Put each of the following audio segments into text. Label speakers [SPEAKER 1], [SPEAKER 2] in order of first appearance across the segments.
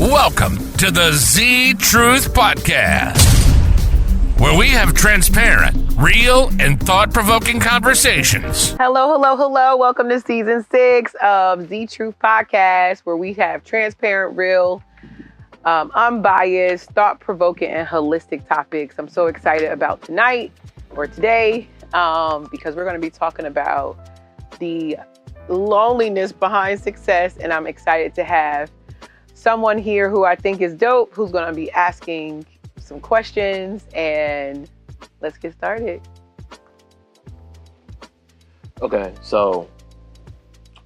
[SPEAKER 1] Welcome to the ZTruth Podcast, where we have transparent, real, and thought-provoking conversations.
[SPEAKER 2] Hello. Welcome to season 6 of ZTruth Podcast, where we have transparent, real, unbiased, thought-provoking, and holistic topics. I'm so excited about tonight or today because we're going to be talking about the loneliness behind success, and I'm excited to have someone here who I think is dope, who's going to be asking some questions, and let's get started.
[SPEAKER 3] Okay, so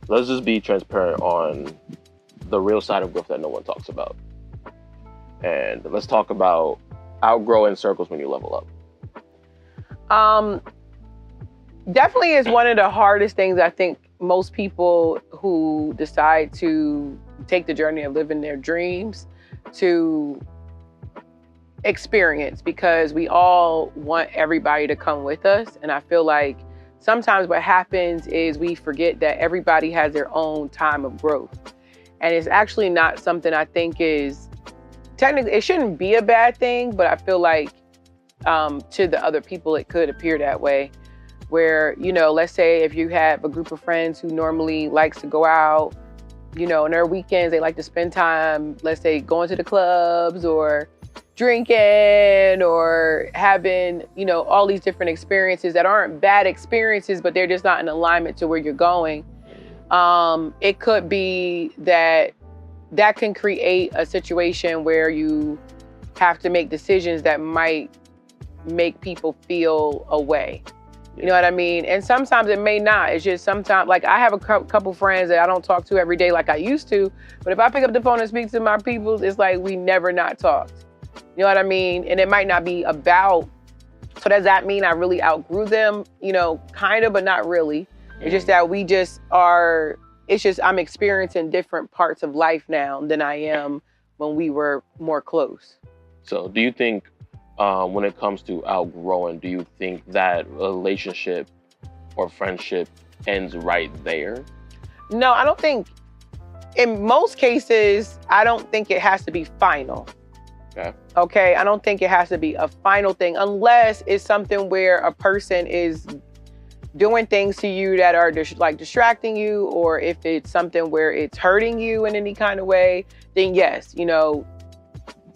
[SPEAKER 3] let's just be transparent on the real side of growth that no one talks about. And let's talk about outgrowing circles when you level
[SPEAKER 2] up. Definitely is one of the hardest things I think most people who decide to take the journey of living their dreams to experience, because we all want everybody to come with us. And I feel like sometimes what happens is we forget that everybody has their own time of growth. And it's actually not something I think is technically, it shouldn't be a bad thing, but I feel like to the other people, it could appear that way. Where, you know, let's say if you have a group of friends who normally likes to go out, you know, on their weekends, they like to spend time, let's say, going to the clubs or drinking or having, you know, all these different experiences that aren't bad experiences, but they're just not in alignment to where you're going. It could be that can create a situation where you have to make decisions that might make people feel away. You know what I mean? And sometimes it may not. It's just sometimes, like I have a couple friends that I don't talk to every day like I used to. But if I pick up the phone and speak to my peoples, it's like we never not talked. You know what I mean? And it might not be about, so does that mean I really outgrew them? You know, kind of, but not really. It's just that we just are, it's just I'm experiencing different parts of life now than I am when we were more close.
[SPEAKER 3] So do you think, when it comes to outgrowing, do you think that relationship or friendship ends right there?
[SPEAKER 2] No, I don't think, in most cases, I don't think it has to be final. Okay, I don't think it has to be a final thing unless it's something where a person is doing things to you that are like distracting you, or if it's something where it's hurting you in any kind of way, then yes, you know,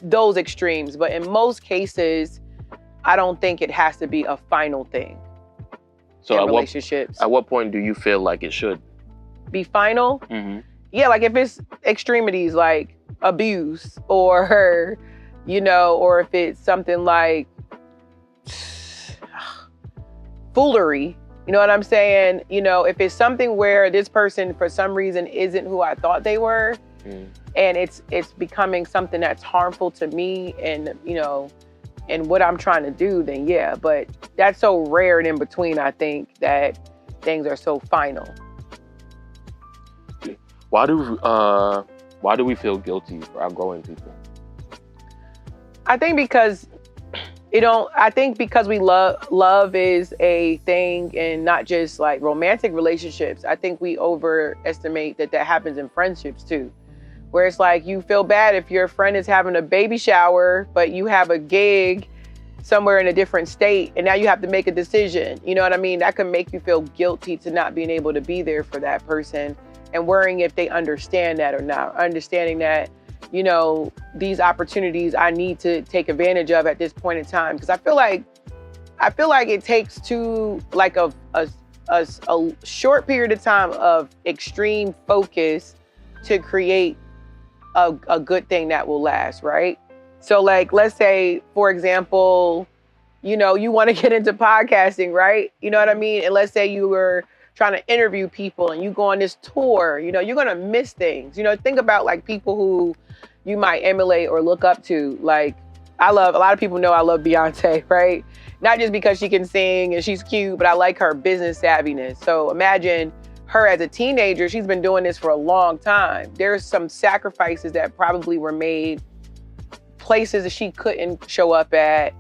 [SPEAKER 2] those extremes. But in most cases, I don't think it has to be a final thing.
[SPEAKER 3] So
[SPEAKER 2] in relationships.
[SPEAKER 3] At what point do you feel like it should
[SPEAKER 2] be final?
[SPEAKER 3] Mm-hmm.
[SPEAKER 2] Yeah, like if it's extremities like abuse, or, you know, or if it's something like foolery, you know what I'm saying? You know, if it's something where this person for some reason isn't who I thought they were, and it's becoming something that's harmful to me and, you know, and what I'm trying to do, then yeah. But that's so rare and in between, I think, that things are so final.
[SPEAKER 3] Why do we feel guilty for outgrowing people?
[SPEAKER 2] I think because we love is a thing, and not just like romantic relationships. I think we overestimate that happens in friendships too. Where it's like you feel bad if your friend is having a baby shower, but you have a gig somewhere in a different state, and now you have to make a decision. You know what I mean? That can make you feel guilty to not being able to be there for that person, and worrying if they understand that or not. Understanding that, you know, these opportunities I need to take advantage of at this point in time. Because I feel like it takes a short period of time of extreme focus to create a good thing that will last, right? So like, let's say, for example, you know, you want to get into podcasting, right? You know what I mean? And let's say you were trying to interview people and you go on this tour, you know, you're going to miss things. You know, think about like people who you might emulate or look up to. Like, a lot of people know I love Beyonce, right? Not just because she can sing and she's cute, but I like her business savviness. So imagine her as a teenager. She's been doing this for a long time. There's some sacrifices that probably were made, places that she couldn't show up at,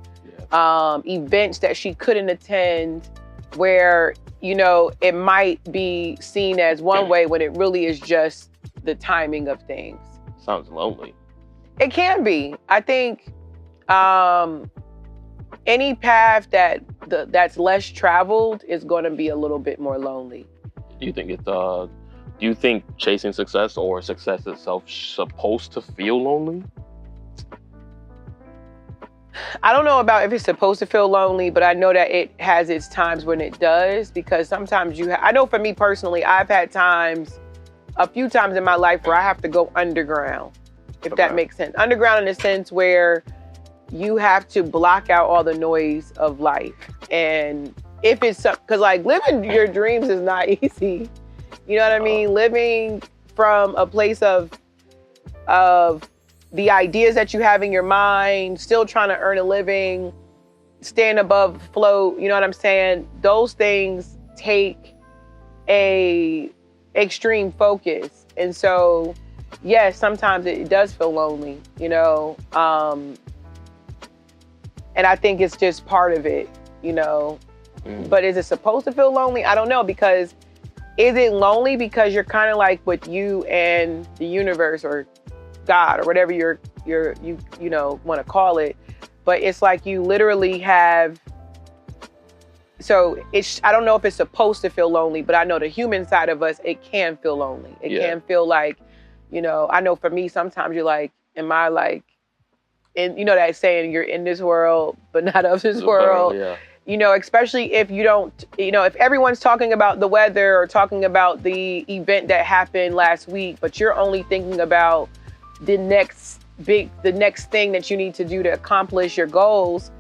[SPEAKER 2] events that she couldn't attend, where, you know, it might be seen as one way when it really is just the timing of things.
[SPEAKER 3] Sounds lonely.
[SPEAKER 2] It can be. I think any path that's less traveled is going to be a little bit more lonely.
[SPEAKER 3] Do you think chasing success or success itself supposed to feel lonely?
[SPEAKER 2] I don't know about if it's supposed to feel lonely, but I know that it has its times when it does, because sometimes I know for me personally, I've had a few times in my life where I have to go underground, if that makes sense. Underground in the sense where you have to block out all the noise of life. And if it's, because like living your dreams is not easy. You know what I mean? Living from a place of the ideas that you have in your mind, still trying to earn a living, staying above float, you know what I'm saying? Those things take a extreme focus. And so, yes, sometimes it does feel lonely, you know? And I think it's just part of it, you know? But is it supposed to feel lonely? I don't know, because is it lonely because you're kind of like with you and the universe or God or whatever you want to call it, but it's like you literally have. So I don't know if it's supposed to feel lonely, but I know the human side of us, it can feel lonely. It can feel like, you know, I know for me sometimes you're like, am I like, and you know that saying, you're in this world but not of this world. Yeah. You know, especially if you don't, you know, if everyone's talking about the weather or talking about the event that happened last week, but you're only thinking about the next thing that you need to do to accomplish your goals,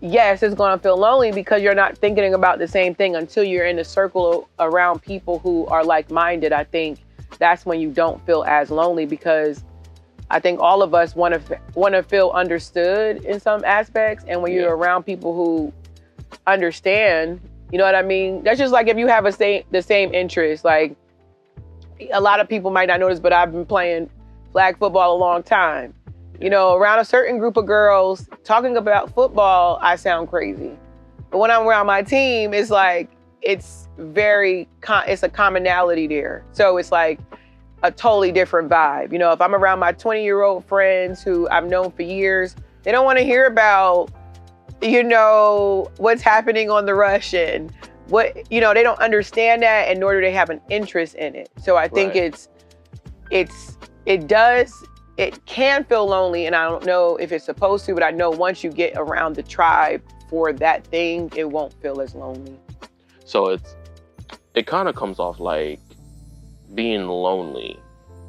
[SPEAKER 2] yes, it's going to feel lonely because you're not thinking about the same thing until you're in a circle around people who are like-minded. I think that's when you don't feel as lonely, because I think all of us want to feel understood in some aspects. And when you're around people who understand, you know what I mean? That's just like if you have the same interest. Like, a lot of people might not notice, but I've been playing flag football a long time. You know, around a certain group of girls, talking about football, I sound crazy. But when I'm around my team, it's like, it's a commonality there. So it's like a totally different vibe. You know, if I'm around my 20-year-old friends who I've known for years, they don't want to hear about, you know, what's happening on the rush and what, you know, they don't understand that, and nor do they have an interest in it. So I think it can feel lonely, and I don't know if it's supposed to, but I know once you get around the tribe for that thing, it won't feel as lonely.
[SPEAKER 3] So it kind of comes off like being lonely,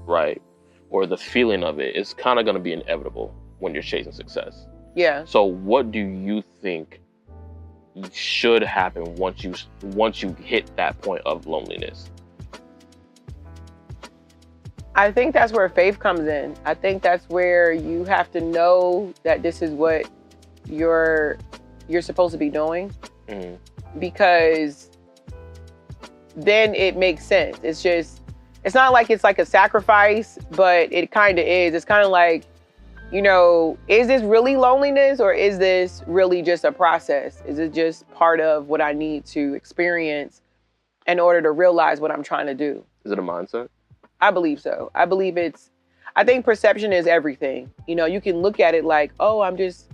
[SPEAKER 3] right? Or the feeling of it is kind of going to be inevitable when you're chasing success.
[SPEAKER 2] Yeah.
[SPEAKER 3] So what do you think should happen once you hit that point of loneliness?
[SPEAKER 2] I think that's where faith comes in. I think that's where you have to know that this is what you're supposed to be doing, because then it makes sense. It's not like it's like a sacrifice, but it kind of is. It's kind of like, you know, is this really loneliness, or is this really just a process? Is it just part of what I need to experience in order to realize what I'm trying to do?
[SPEAKER 3] Is it a mindset?
[SPEAKER 2] I believe so. I think perception is everything. You know, you can look at it like, oh, I'm just,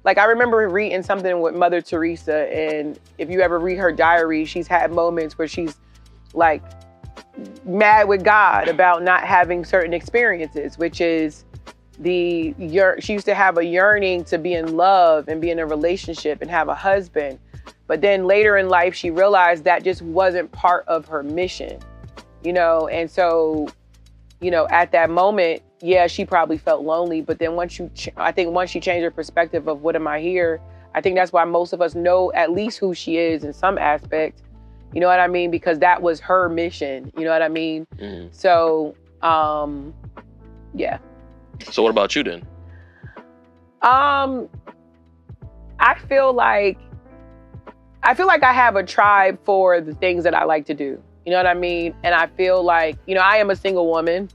[SPEAKER 2] like, I remember reading something with Mother Teresa, and if you ever read her diary, she's had moments where she's like mad with God about not having certain experiences, which is she used to have a yearning to be in love and be in a relationship and have a husband. But then later in life, she realized that just wasn't part of her mission, you know? And so, you know, at that moment, yeah, she probably felt lonely. But then once she changed her perspective of what am I here, I think that's why most of us know at least who she is in some aspect. You know what I mean? Because that was her mission. You know what I mean? Mm-hmm. So, yeah.
[SPEAKER 3] So what about you then?
[SPEAKER 2] I feel like I have a tribe for the things that I like to do. You know what I mean? And I feel like, you know, I am a single woman.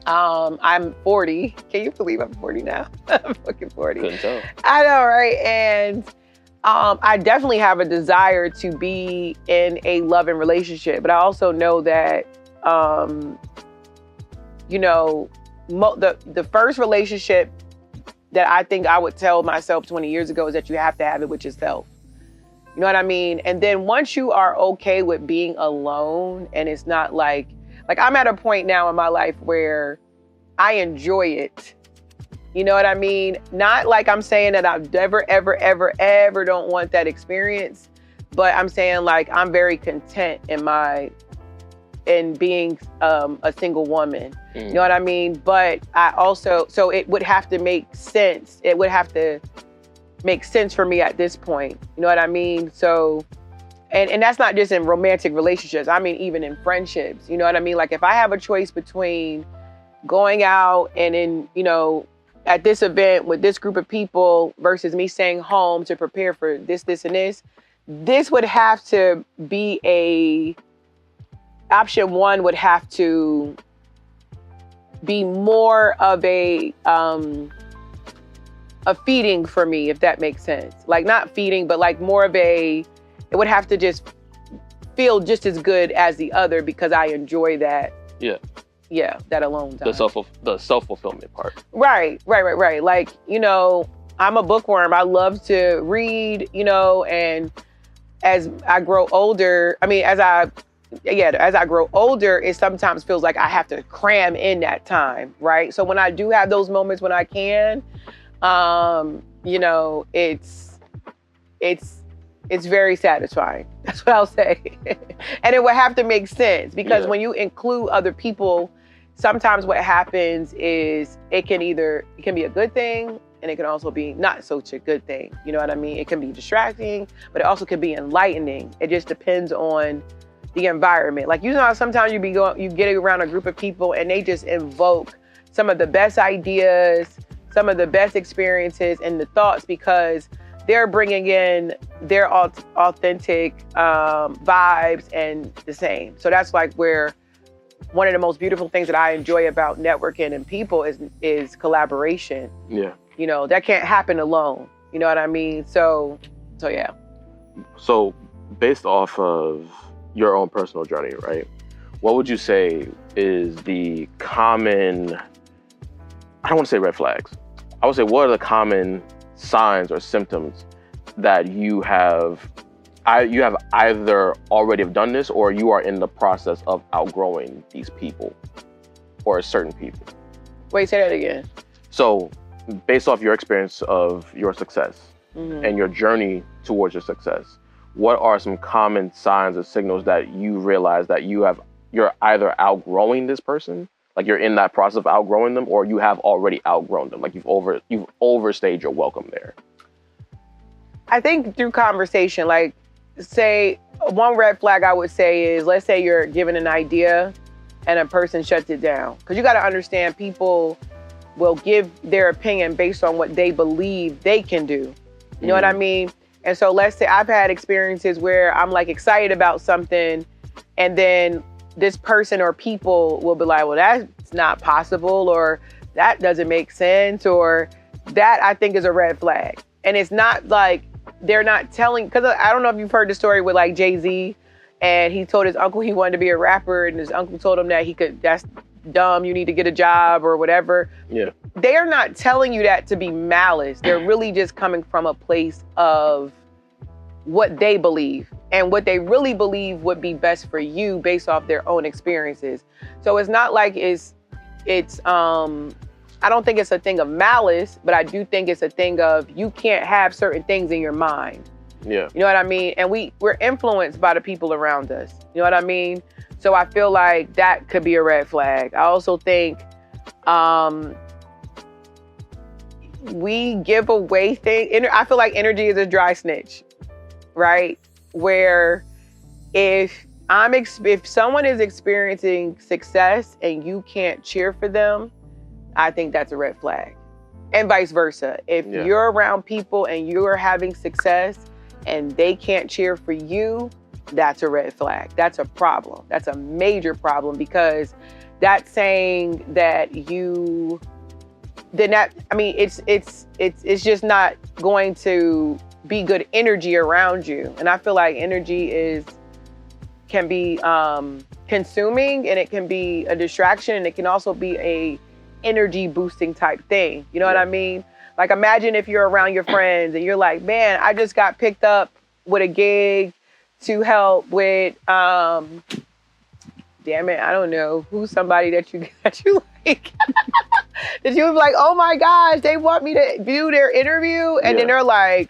[SPEAKER 2] I'm 40. Can you believe I'm 40 now? I'm fucking 40.
[SPEAKER 3] Couldn't tell.
[SPEAKER 2] I know, right? And I definitely have a desire to be in a loving relationship, but I also know that, you know, the first relationship that I think I would tell myself 20 years ago is that you have to have it with yourself. You know what I mean? And then once you are okay with being alone, and it's not like I'm at a point now in my life where I enjoy it. You know what I mean? Not like I'm saying that I've never, ever, ever, ever don't want that experience, but I'm saying like I'm very content in being a single woman. You know what I mean? But I also, so it would have to make sense. It would have to make sense for me at this point. You know what I mean? So, and that's not just in romantic relationships. I mean, even in friendships. You know what I mean? Like if I have a choice between going out and at this event with this group of people versus me staying home to prepare for this, and this would have to be option one would have to be more of a feeding for me, if that makes sense. Like not feeding, but like more of it would have to just feel just as good as the other because I enjoy that. Yeah. Yeah, that alone time.
[SPEAKER 3] The self-fulfillment part.
[SPEAKER 2] Right. Like, I'm a bookworm. I love to read, and as I grow older, as I grow older, it sometimes feels like I have to cram in that time, right? So when I do have those moments when I can, it's very satisfying. That's what I'll say. And it would have to make sense because when you include other people, sometimes what happens is it can be a good thing and it can also be not such a good thing. You know what I mean? It can be distracting, but it also can be enlightening. It just depends on the environment. Like, how sometimes you get around a group of people and they just invoke some of the best ideas, some of the best experiences and the thoughts because they're bringing in their authentic vibes and the same. So that's like where one of the most beautiful things that I enjoy about networking and people is collaboration. Yeah. That can't happen alone. You know what I mean? So yeah.
[SPEAKER 3] So based off of your own personal journey, right? What would you say is the common, I don't want to say red flags. I would say, what are the common signs or symptoms that you have either already have done this or you are in the process of outgrowing these people or certain people?
[SPEAKER 2] Wait, say that again.
[SPEAKER 3] So based off your experience of your success and your journey towards your success, what are some common signs or signals that you realize that you're either outgrowing this person, like you're in that process of outgrowing them, or you have already outgrown them, like you've overstayed your welcome there?
[SPEAKER 2] I think through conversation, like say one red flag I would say is, let's say you're given an idea and a person shuts it down. Because you got to understand, people will give their opinion based on what they believe they can do. You know what I mean? And so let's say I've had experiences where I'm like excited about something and then this person or people will be like, well, that's not possible, or that doesn't make sense, or that I think is a red flag. And it's not like they're not telling, because I don't know if you've heard the story with like Jay-Z, and he told his uncle he wanted to be a rapper, and his uncle told him that that's dumb, you need to get a job or whatever. Yeah. They're not telling you that to be malice. They're really just coming from a place of what they believe and what they really believe would be best for you based off their own experiences. So it's not like it's I don't think it's a thing of malice, but I do think it's a thing of you can't have certain things in your mind. Yeah. You know what I mean? And we're influenced by the people around us. You know what I mean? So I feel like that could be a red flag. I also think we give away things. I feel like energy is a dry snitch, right? Where if someone is experiencing success and you can't cheer for them, I think that's a red flag. And vice versa. If you're around people and you're having success and they can't cheer for you, that's a red flag. That's a problem. That's a major problem, because that's saying that it's just not going to be good energy around you. And I feel like energy can be consuming, and it can be a distraction, and it can also be energy boosting type thing. You know what I mean? Like, imagine if you're around your friends and you're like, man, I just got picked up with a gig to help with, damn it, I don't know, who's somebody that you like, that you would be like, oh my gosh, they want me to do their interview. And then they're like,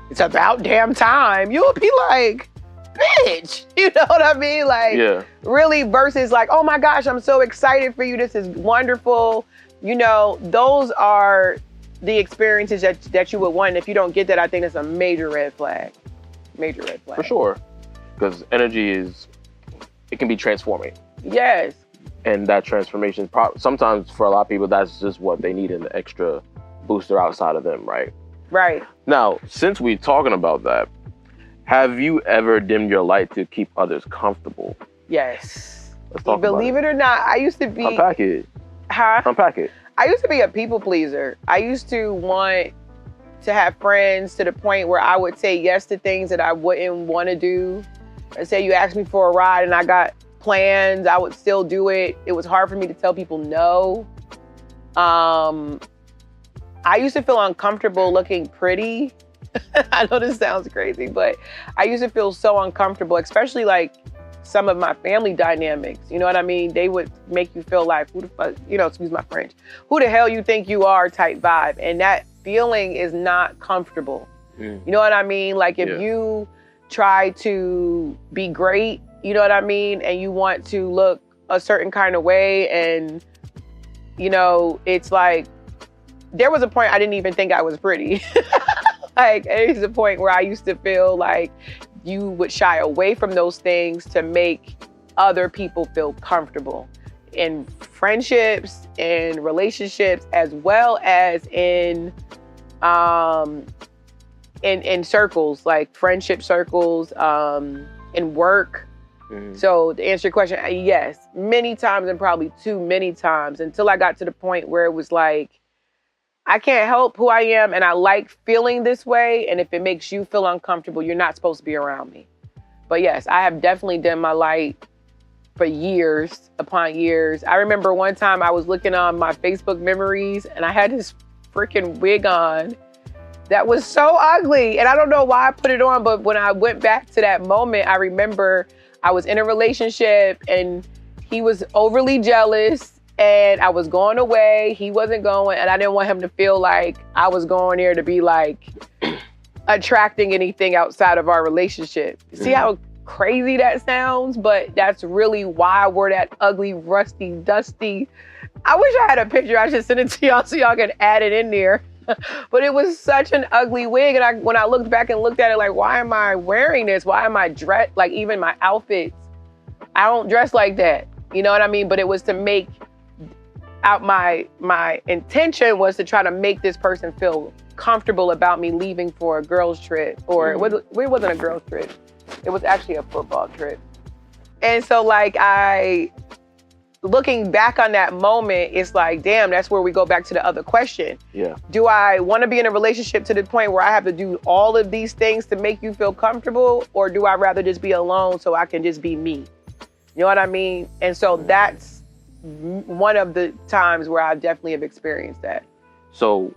[SPEAKER 2] it's about damn time. You'll be like, bitch, you know what I mean? Like, really, versus like, oh my gosh, I'm so excited for you. This is wonderful. You know, those are the experiences that you would want. And if you don't get that, I think it's a major red flag. Major red flag.
[SPEAKER 3] For sure. Because energy it can be transforming.
[SPEAKER 2] Yes.
[SPEAKER 3] And that transformation, sometimes for a lot of people, that's just what they need, an extra booster outside of them, right?
[SPEAKER 2] Right.
[SPEAKER 3] Now, since we're talking about that, have you ever dimmed your light to keep others comfortable?
[SPEAKER 2] Yes.
[SPEAKER 3] Let's talk
[SPEAKER 2] Believe it or not, I used to be...
[SPEAKER 3] Unpack it.
[SPEAKER 2] Huh?
[SPEAKER 3] Unpack it.
[SPEAKER 2] I used to be a people pleaser. I used to want to have friends to the point where I would say yes to things that I wouldn't want to do. Let's say you asked me for a ride and I got plans, I would still do it. It was hard for me to tell people no. I used to feel uncomfortable looking pretty. I know this sounds crazy, but I used to feel so uncomfortable, especially like some of my family dynamics. You know what I mean? They would make you feel like, who the fuck, you know, excuse my French, who the hell you think you are type vibe. And that feeling is not comfortable. You know what I mean? Like if you try to be great, you know what I mean? And you want to look a certain kind of way. And, you know, it's like, there was a point I didn't even think I was pretty. Like, there's a point where I used to feel like you would shy away from those things to make other people feel comfortable in friendships, in relationships, as well as in circles, like friendship circles, in work. So to answer your question, yes, many times, and probably too many times, until I got to the point where it was like, I can't help who I am, and I like feeling this way. And if it makes you feel uncomfortable, you're not supposed to be around me. But yes, I have definitely dimmed my light for years upon years. I remember one time I was looking on my Facebook memories, and I had this freaking wig on that was so ugly. And I don't know why I put it on, but when I went back to that moment, I remember I was in a relationship, and he was overly jealous. And I was going away, he wasn't going, and I didn't want him to feel like I was going there to be like attracting anything outside of our relationship. See how crazy that sounds? But that's really why I wore that ugly, rusty, dusty. I wish I had a picture. I should send it to y'all so y'all can add it in there. But it was such an ugly wig. And when I looked back and looked at it, like, why am I wearing this? Why am I dressed? Like, even my outfits, I don't dress like that. You know what I mean? But it was to make out my intention was to try to make this person feel comfortable about me leaving for a girls trip, or it wasn't a girls trip. It was actually a football trip. And so like looking back on that moment, it's like, damn, that's where we go back to the other question. Yeah. Do I want to be in a relationship to the point where I have to do all of these things to make you feel comfortable, or do I rather just be alone so I can just be me? You know what I mean? And so that's one of the times where I definitely have experienced that.
[SPEAKER 3] So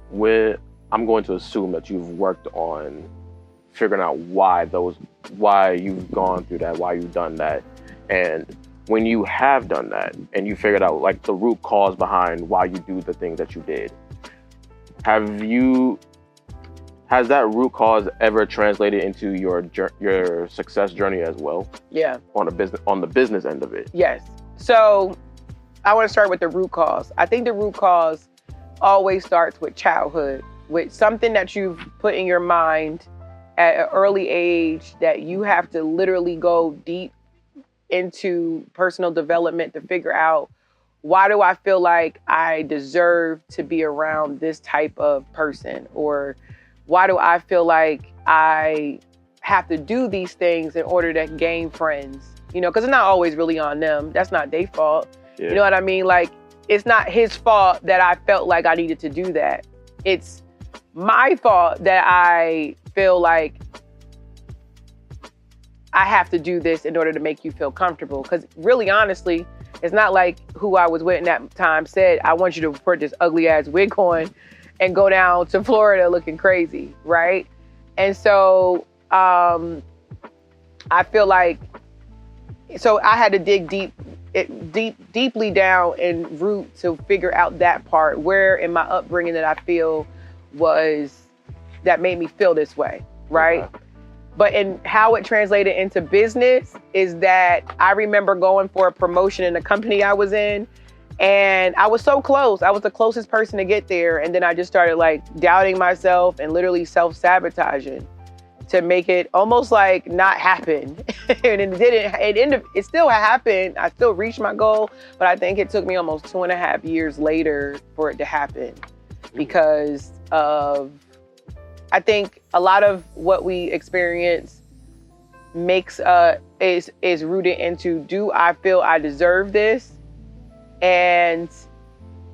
[SPEAKER 3] I'm going to assume that you've worked on figuring out why you've gone through that, why you've done that. And when you have done that and you figured out like the root cause behind why you do the things that you did, has that root cause ever translated into your success journey as well?
[SPEAKER 2] Yeah.
[SPEAKER 3] On the business end of it?
[SPEAKER 2] Yes. So I want to start with the root cause. I think the root cause always starts with childhood, with something that you've put in your mind at an early age that you have to literally go deep into personal development to figure out, why do I feel like I deserve to be around this type of person? Or why do I feel like I have to do these things in order to gain friends? You know, because it's not always really on them. That's not their fault. Yeah. You know what I mean? Like, it's not his fault that I felt like I needed to do that. It's my fault that I feel like I have to do this in order to make you feel comfortable. Because really, honestly, It's not like who I was with in that time said, I want you to put this ugly ass wig on and go down to Florida looking crazy, right? And so I feel like, so I had to dig deeply down and root to figure out that part, where in my upbringing that I feel that made me feel this way, right? Okay. But in how it translated into business is that I remember going for a promotion in the company I was in, and I was so close. I was the closest person to get there. And then I just started like doubting myself and literally self-sabotaging to make it almost like not happen. And it still happened. I still reached my goal, but I think it took me almost 2.5 years later for it to happen because of, I think a lot of what we experience is rooted into, do I feel I deserve this? And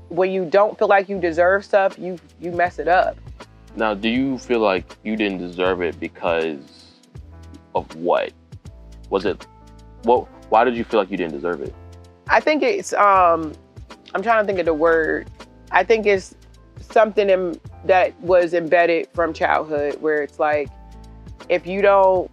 [SPEAKER 2] when you don't feel like you deserve stuff, you mess it up.
[SPEAKER 3] Now, do you feel like you didn't deserve it because of what? Why did you feel like you didn't deserve it?
[SPEAKER 2] I think it's, I'm trying to think of the word. I think it's something that was embedded from childhood where it's like, if you don't,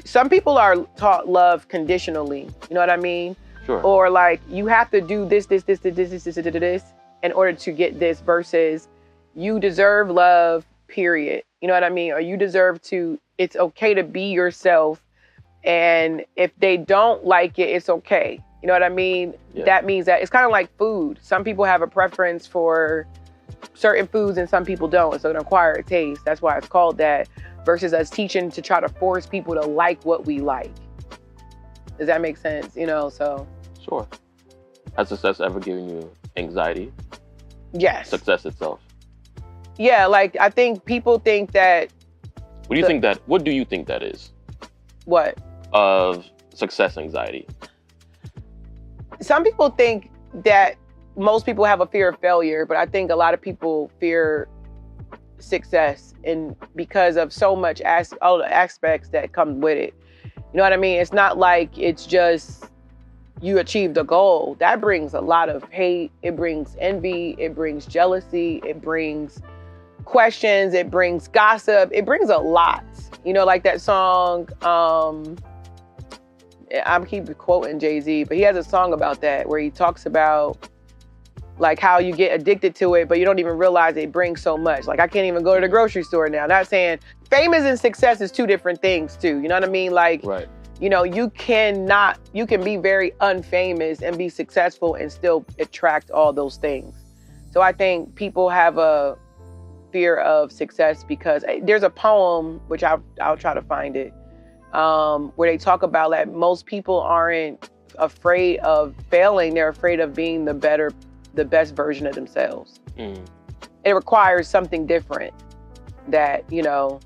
[SPEAKER 2] some people are taught love conditionally, you know what I mean?
[SPEAKER 3] Sure.
[SPEAKER 2] Or like, you have to do this in order to get this, versus you deserve love, period. You know what I mean? Or you deserve to, it's okay to be yourself. And if they don't like it, it's okay. You know what I mean? Yeah. That means that it's kind of like food. Some people have a preference for certain foods and some people don't. It's an acquired taste. That's why it's called that. Versus us teaching to try to force people to like what we like. Does that make sense? You know, so.
[SPEAKER 3] Sure. Has success ever given you anxiety?
[SPEAKER 2] Yes.
[SPEAKER 3] Success itself.
[SPEAKER 2] Yeah, like I think people think that.
[SPEAKER 3] What do you think that is?
[SPEAKER 2] What?
[SPEAKER 3] Of success anxiety.
[SPEAKER 2] Some people think that most people have a fear of failure, but I think a lot of people fear success, and because of so much all the aspects that come with it. You know what I mean? It's not like it's just you achieved a goal. That brings a lot of hate. It brings envy. It brings jealousy. It brings questions. It brings gossip. It brings a lot. You know, like that song, I'm keep quoting Jay-Z, but he has a song about that where he talks about like how you get addicted to it, but you don't even realize it brings so much. Like I can't even go to the grocery store now. Not saying famous and success is two different things too. You know what I mean? Like, right. You know, you can be very unfamous and be successful and still attract all those things. So I think people have a fear of success because there's a poem, which I'll try to find it, where they talk about that most people aren't afraid of failing. They're afraid of being the best version of themselves. Mm. It requires something different that, you know,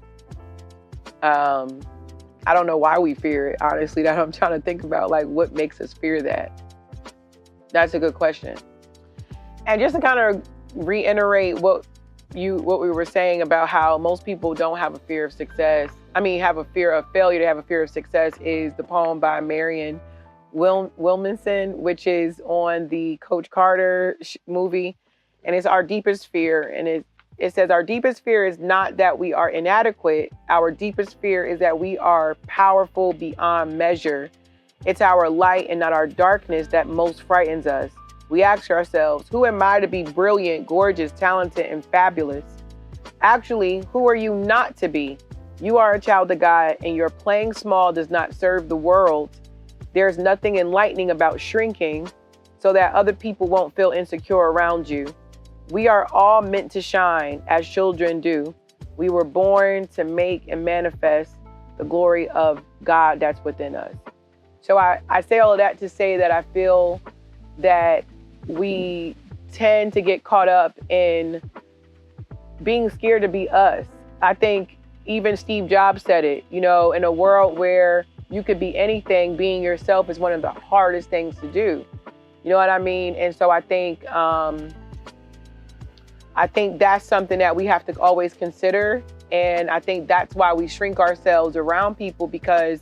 [SPEAKER 2] I don't know why we fear it, honestly. That I'm trying to think about, like, what makes us fear that? That's a good question. And just to kind of reiterate what we were saying about how most people don't have a fear of success. Have a fear of failure. They have a fear of success is the poem by Marion Williamson, which is on the Coach Carter movie. And it's our deepest fear. And it says, our deepest fear is not that we are inadequate. Our deepest fear is that we are powerful beyond measure. It's our light and not our darkness that most frightens us. We ask ourselves, who am I to be brilliant, gorgeous, talented, and fabulous? Actually, who are you not to be? You are a child of God, and your playing small does not serve the world. There's nothing enlightening about shrinking so that other people won't feel insecure around you. We are all meant to shine as children do. We were born to make and manifest the glory of God that's within us. So I say all of that to say that I feel that we tend to get caught up in being scared to be us. I think even Steve Jobs said it, you know, in a world where you could be anything, being yourself is one of the hardest things to do. You know what I mean? And so I think that's something that we have to always consider. And I think that's why we shrink ourselves around people, because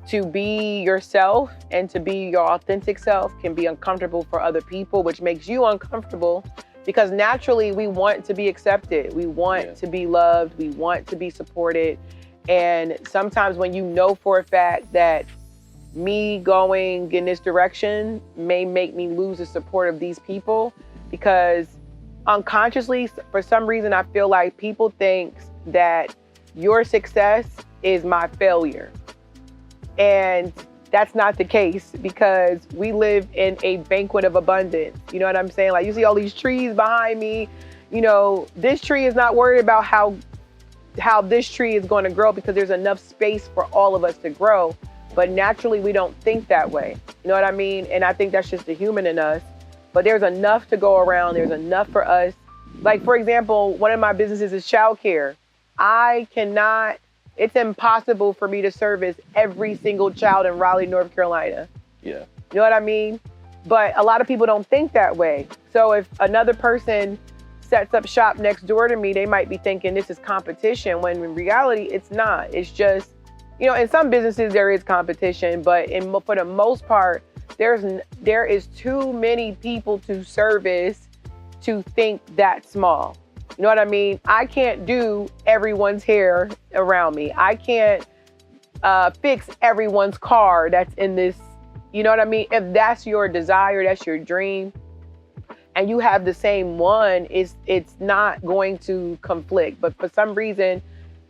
[SPEAKER 2] to be yourself and to be your authentic self can be uncomfortable for other people, which makes you uncomfortable because naturally we want to be accepted. We want to be loved. We want to be supported. And sometimes when you know for a fact that me going in this direction may make me lose the support of these people, because unconsciously, for some reason, I feel like people think that your success is my failure. And that's not the case, because we live in a banquet of abundance. You know what I'm saying? Like, you see all these trees behind me. You know, this tree is not worried about how this tree is going to grow, because there's enough space for all of us to grow. But naturally, we don't think that way. You know what I mean? And I think that's just the human in us. But there's enough to go around. There's enough for us. Like, for example, one of my businesses is childcare. It's impossible for me to service every single child in Raleigh, North Carolina.
[SPEAKER 3] Yeah.
[SPEAKER 2] You know what I mean? But a lot of people don't think that way. So if another person sets up shop next door to me, they might be thinking this is competition, when in reality, it's not. It's just, you know, in some businesses there is competition, but for the most part, there is too many people to service to think that small. You know what I mean? I can't do everyone's hair around me. I can't fix everyone's car that's in this. You know what I mean? If that's your desire, that's your dream, and you have the same one, it's not going to conflict. But for some reason,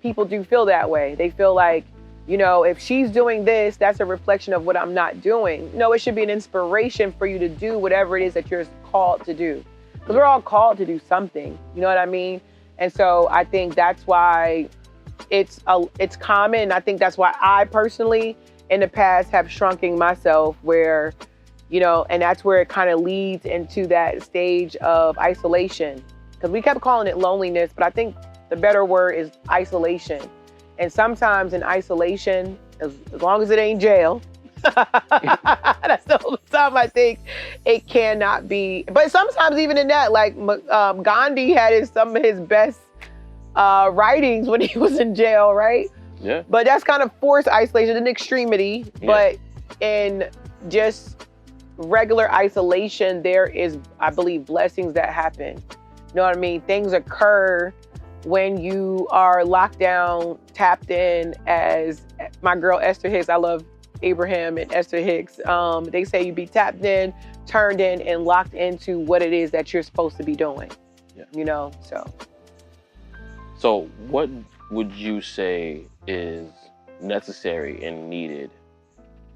[SPEAKER 2] people do feel that way. They feel like, you know, if she's doing this, that's a reflection of what I'm not doing. No, it should be an inspiration for you to do whatever it is that you're called to do. Because we're all called to do something. You know what I mean? And so I think that's why it's common. I think that's why I personally, in the past, have shrunken myself, where, you know, and that's where it kind of leads into that stage of isolation. Because we kept calling it loneliness, but I think the better word is isolation. And sometimes in isolation, as long as it ain't jail, that's the only time I think it cannot be. But sometimes even in that, like Gandhi had some of his best writings when he was in jail, right?
[SPEAKER 3] Yeah.
[SPEAKER 2] But that's kind of forced isolation, an extremity. Yeah. But in just regular isolation, there is, I believe, blessings that happen. You know what I mean? Things occur when you are locked down, tapped in, as my girl Esther Hicks, I love Abraham and Esther Hicks. They say you be tapped in, turned in, and locked into what it is that you're supposed to be doing. Yeah. You know,
[SPEAKER 3] So what would you say is necessary and needed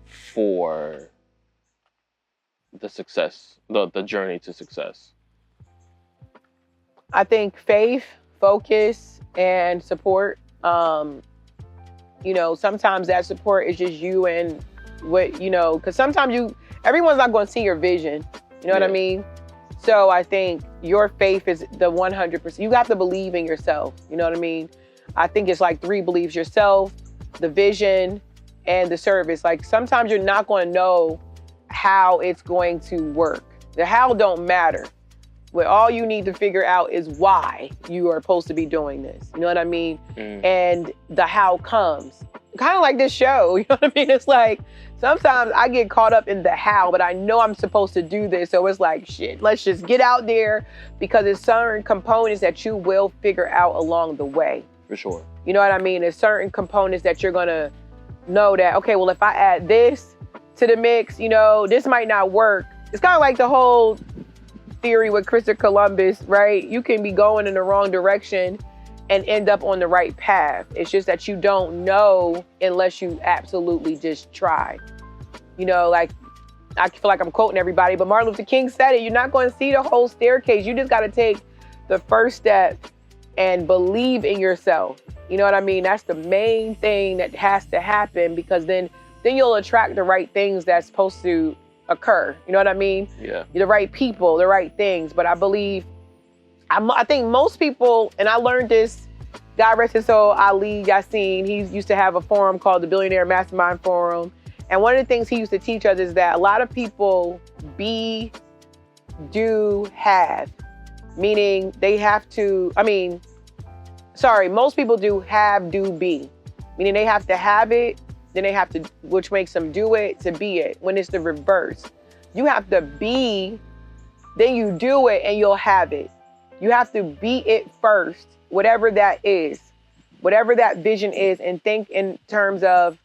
[SPEAKER 3] for the success, the journey to success?
[SPEAKER 2] I think faith, focus, and support. You know, sometimes that support is just you and what, you know, because sometimes everyone's not going to see your vision. You know what I mean? So I think your faith is the 100%. You have to believe in yourself. You know what I mean? I think it's like 3 beliefs: yourself, the vision, and the service. Like, sometimes you're not going to know how it's going to work. The how don't matter. What all you need to figure out is why you are supposed to be doing this. You know what I mean? And the how comes. Kind of like this show. You know what I mean? It's like, sometimes I get caught up in the how, but I know I'm supposed to do this. So it's like, shit, let's just get out there, because there's certain components that you will figure out along the way.
[SPEAKER 3] For sure.
[SPEAKER 2] You know what I mean? There's certain components that you're going to know that, okay, well, if I add this to the mix, you know, this might not work. It's kind of like the whole theory with Christopher Columbus, right? You can be going in the wrong direction and end up on the right path. It's just that you don't know unless you absolutely just try. You know, like, I feel like I'm quoting everybody, but Martin Luther King said it. You're not going to see the whole staircase. You just got to take the first step and believe in yourself. You know what I mean? That's the main thing that has to happen, because then you'll attract the right things that's supposed to occur. You know what I mean?
[SPEAKER 3] Yeah.
[SPEAKER 2] The right people, the right things. But I think most people, and I learned this, God rest his soul, Ali Yassin, he used to have a forum called the Billionaire Mastermind Forum. And one of the things he used to teach us is that a lot of people do, have. Meaning they have to, most people do, have, do, be. Meaning they have to have it, then they have to, which makes them do it to be it. When it's the reverse, you have to be, then you do it and you'll have it. You have to be it first, whatever that is, whatever that vision is, and think in terms of,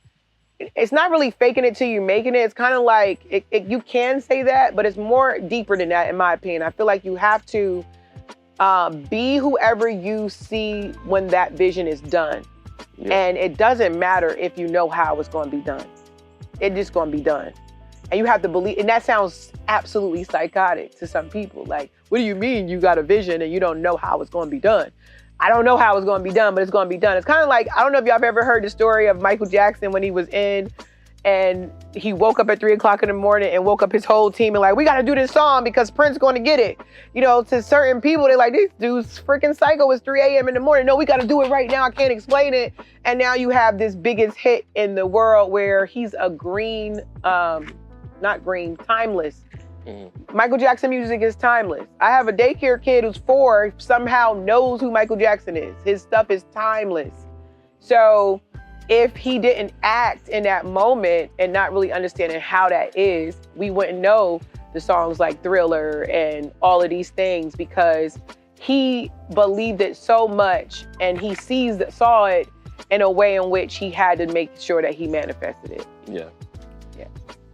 [SPEAKER 2] it's not really faking it till you're making it. It's kind of like, you can say that, but it's more deeper than that, in my opinion. I feel like you have to be whoever you see when that vision is done. Yeah. And it doesn't matter if you know how it's going to be done. It's just going to be done. And you have to believe, and that sounds absolutely psychotic to some people. Like, what do you mean you got a vision and you don't know how it's going to be done? I don't know how it's going to be done, but it's going to be done. It's kind of like, I don't know if y'all have ever heard the story of Michael Jackson when he was in, and he woke up at 3:00 in the morning and woke up his whole team and like, we got to do this song because Prince going to get it. You know, to certain people, they're like, this dude's freaking psycho. It's 3 a.m. in the morning. No, we got to do it right now. I can't explain it. And now you have this biggest hit in the world where he's a timeless. Mm-hmm. Michael Jackson music is timeless. I have a daycare kid who's 4, somehow knows who Michael Jackson is. His stuff is timeless. So if he didn't act in that moment and not really understanding how that is, we wouldn't know the songs like Thriller and all of these things, because he believed it so much and he saw it in a way in which he had to make sure that he manifested it.
[SPEAKER 3] Yeah.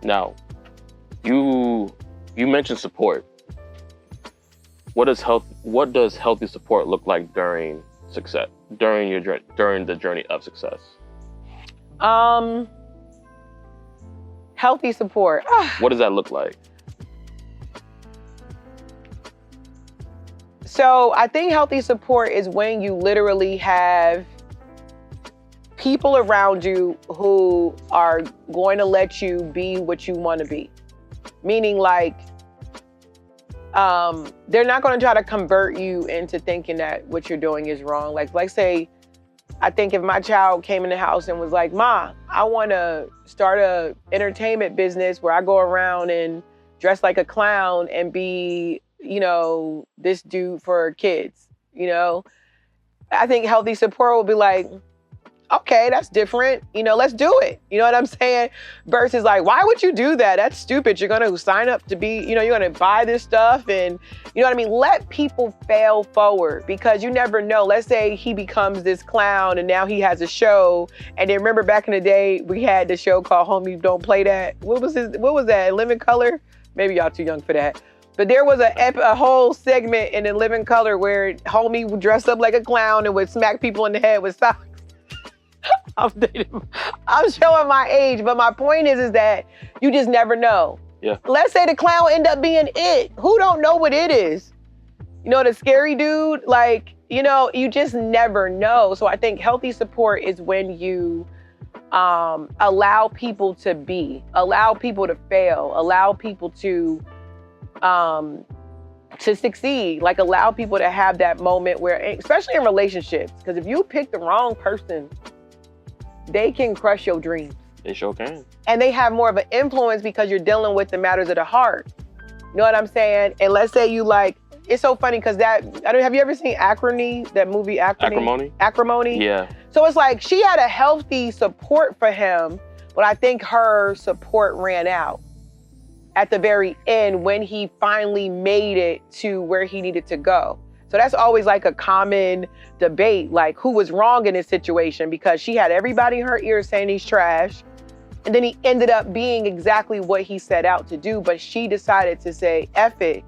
[SPEAKER 3] Now, you mentioned support. What does healthy support look like during success, during the journey of success?
[SPEAKER 2] Healthy support.
[SPEAKER 3] What does that look like?
[SPEAKER 2] So I think healthy support is when you literally have people around you who are going to let you be what you want to be. Meaning like, they're not going to try to convert you into thinking that what you're doing is wrong. Like say, I think if my child came in the house and was like, Ma, I want to start a entertainment business where I go around and dress like a clown and be, you know, this dude for kids, you know, I think healthy support will be like, okay, that's different. You know, let's do it. You know what I'm saying? Versus like, why would you do that? That's stupid. You're going to sign up to be, you know, you're going to buy this stuff and, you know what I mean? Let people fail forward, because you never know. Let's say he becomes this clown and now he has a show. And then remember back in the day, we had the show called Homie Don't Play That. What was that? Living Color? Maybe y'all too young for that. But there was a whole segment in the Living Color where Homie would dress up like a clown and would smack people in the head with socks. I'm showing my age, but my point is that you just never know.
[SPEAKER 3] Yeah.
[SPEAKER 2] Let's say the clown end up being it. Who don't know what it is? You know, the scary dude, like, you know, you just never know. So I think healthy support is when you allow people to be, allow people to fail, allow people to succeed, like allow people to have that moment where, especially in relationships, because if you pick the wrong person, they can crush your dreams.
[SPEAKER 3] They sure can. And
[SPEAKER 2] they have more of an influence because you're dealing with the matters of the heart. You know what I'm saying? And let's say you like, it's so funny because have you ever seen Acrimony, that movie Acrimony? Acrimony?
[SPEAKER 3] Yeah.
[SPEAKER 2] So it's like she had a healthy support for him, but I think her support ran out at the very end when he finally made it to where he needed to go. So that's always like a common debate, like who was wrong in this situation, because she had everybody in her ear saying he's trash. And then he ended up being exactly what he set out to do. But she decided to say, F it,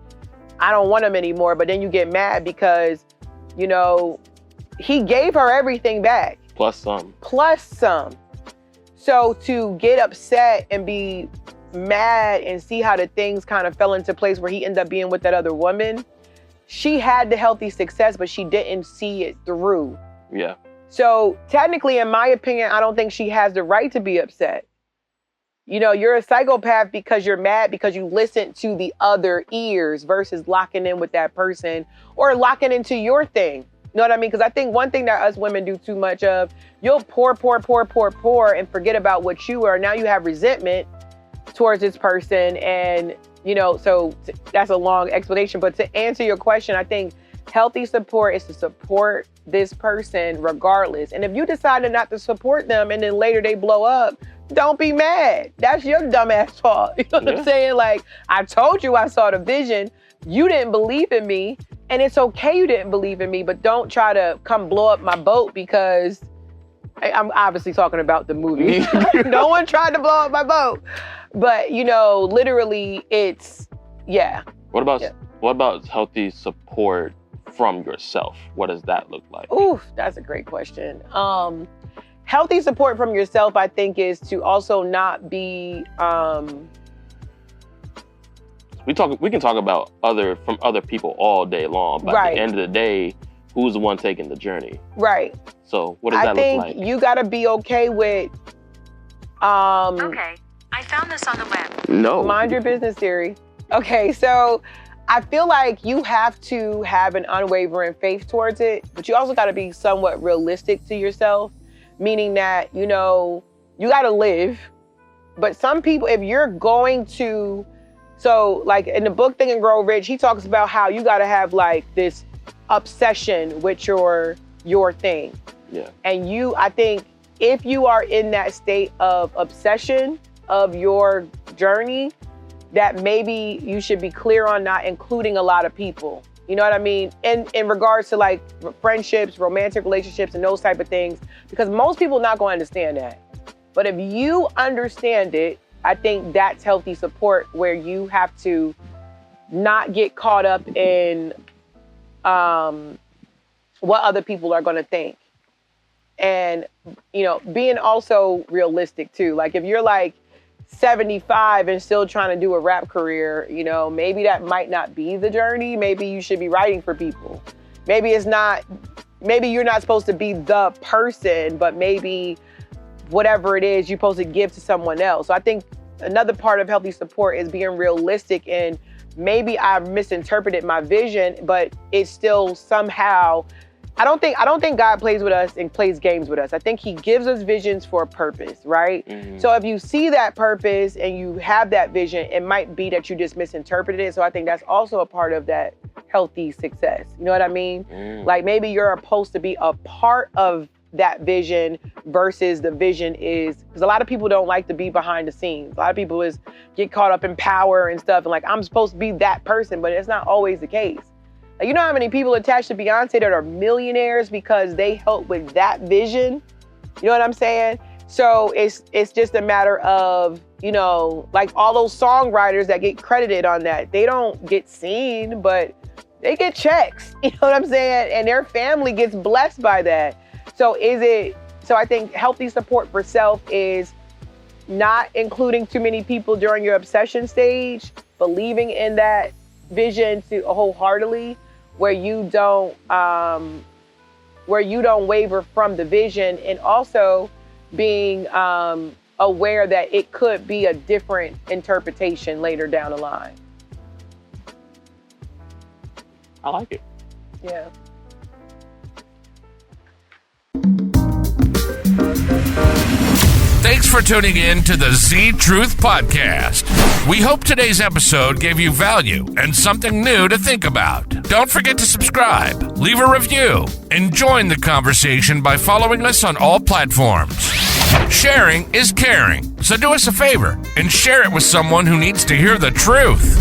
[SPEAKER 2] I don't want him anymore. But then you get mad because, you know, he gave her everything back.
[SPEAKER 3] Plus some.
[SPEAKER 2] So to get upset and be mad and see how the things kind of fell into place where he ended up being with that other woman, she had the healthy success, but she didn't see it through.
[SPEAKER 3] Yeah.
[SPEAKER 2] So technically, in my opinion, I don't think she has the right to be upset. You know, you're a psychopath because you're mad because you listen to the other ears versus locking in with that person or locking into your thing. You know what I mean? Because I think one thing that us women do too much of, you'll pour and forget about what you are. Now you have resentment towards this person, and you know, so that's a long explanation, but to answer your question, I think healthy support is to support this person regardless. And if you decided not to support them and then later they blow up, don't be mad. That's your dumbass fault. You know what I'm saying? Like, I told you I saw the vision. You didn't believe in me. And it's okay you didn't believe in me, but don't try to come blow up my boat because I'm obviously talking about the movie. No one tried to blow up my boat. But, you know, literally
[SPEAKER 3] What about healthy support from yourself? What does that look like?
[SPEAKER 2] Oof, that's a great question. Healthy support from yourself, I think, is to also not be.
[SPEAKER 3] We can talk about from other people all day long, but at the end of the day, who's the one taking the journey?
[SPEAKER 2] Right.
[SPEAKER 3] So what does that look like?
[SPEAKER 2] I think you gotta be okay with.
[SPEAKER 4] Okay, I found this on the web.
[SPEAKER 3] No.
[SPEAKER 2] Mind your business, Siri. Okay, so I feel like you have to have an unwavering faith towards it, but you also gotta be somewhat realistic to yourself, meaning that, you know, you gotta live. But some people, if you're going to, so like in the book Think and Grow Rich, he talks about how you gotta have like this obsession with your thing.
[SPEAKER 3] Yeah.
[SPEAKER 2] And I think if you are in that state of obsession of your journey, that maybe you should be clear on not including a lot of people. You know what I mean? In regards to like friendships, romantic relationships, and those type of things, because most people are not going to understand that. But if you understand it, I think that's healthy support, where you have to not get caught up in what other people are going to think. And, you know, being also realistic too. Like if you're like 75 and still trying to do a rap career, you know, maybe that might not be the journey. Maybe you should be writing for people. Maybe you're not supposed to be the person, but maybe whatever it is you're supposed to give to someone else. So I think another part of healthy support is being realistic, and maybe I've misinterpreted my vision, but it's still somehow, I don't think God plays with us and plays games with us. I think he gives us visions for a purpose, right? Mm-hmm. So if you see that purpose and you have that vision, it might be that you just misinterpreted it. So I think that's also a part of that healthy success. You know what I mean? Mm. Like maybe you're supposed to be a part of that vision versus the vision is, because a lot of people don't like to be behind the scenes. A lot of people get caught up in power and stuff and like, I'm supposed to be that person, but it's not always the case. Like, you know how many people attached to Beyonce that are millionaires because they help with that vision? You know what I'm saying? So it's just a matter of, you know, like all those songwriters that get credited on that, they don't get seen, but they get checks. You know what I'm saying? And their family gets blessed by that. So I think healthy support for self is not including too many people during your obsession stage, believing in that vision wholeheartedly, where you don't waver from the vision, and also being aware that it could be a different interpretation later down the line.
[SPEAKER 3] I like it.
[SPEAKER 2] Yeah.
[SPEAKER 1] Thanks for tuning in to the ZTruth Podcast. We hope today's episode gave you value and something new to think about. Don't forget to subscribe, leave a review, and join the conversation by following us on all platforms. Sharing is caring, so do us a favor and share it with someone who needs to hear the truth.